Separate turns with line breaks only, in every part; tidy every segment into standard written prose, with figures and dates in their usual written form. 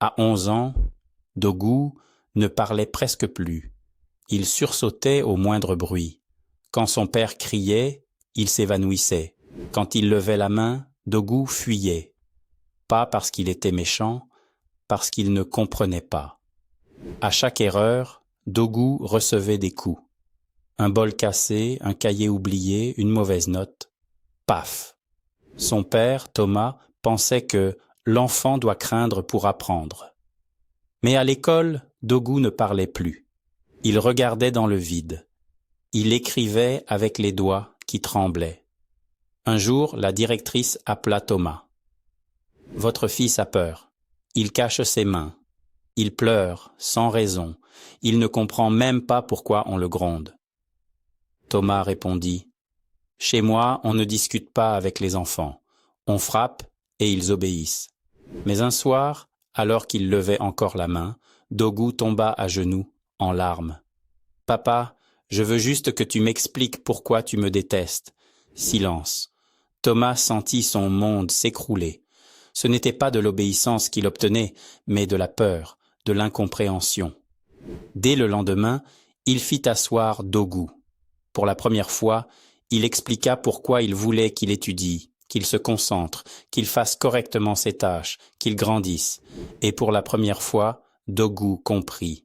À 11 ans, Dogu ne parlait presque plus. Il sursautait au moindre bruit. Quand son père criait, il s'évanouissait. Quand il levait la main, Dogu fuyait. Pas parce qu'il était méchant, parce qu'il ne comprenait pas. À chaque erreur, Dogu recevait des coups. Un bol cassé, un cahier oublié, une mauvaise note. Paf! Son père, Thomas, pensait que l'enfant doit craindre pour apprendre. Mais à l'école, Dogu ne parlait plus. Il regardait dans le vide. Il écrivait avec les doigts qui tremblaient. Un jour, la directrice appela Thomas. « Votre fils a peur. Il cache ses mains. Il pleure, sans raison. Il ne comprend même pas pourquoi on le gronde. » Thomas répondit. « Chez moi, on ne discute pas avec les enfants. On frappe et ils obéissent. » Mais un soir, alors qu'il levait encore la main, Dogu tomba à genoux, en larmes. « Papa, je veux juste que tu m'expliques pourquoi tu me détestes. » Silence. Thomas sentit son monde s'écrouler. Ce n'était pas de l'obéissance qu'il obtenait, mais de la peur, de l'incompréhension. Dès le lendemain, il fit asseoir Dogu. Pour la première fois, il expliqua pourquoi il voulait qu'il étudie, qu'il se concentre, qu'il fasse correctement ses tâches, qu'il grandisse. Et pour la première fois, Dogu comprit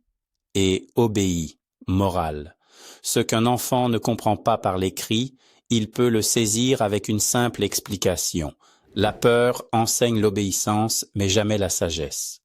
et obéit, moral. Ce qu'un enfant ne comprend pas par l'écrit, il peut le saisir avec une simple explication. La peur enseigne l'obéissance, mais jamais la sagesse.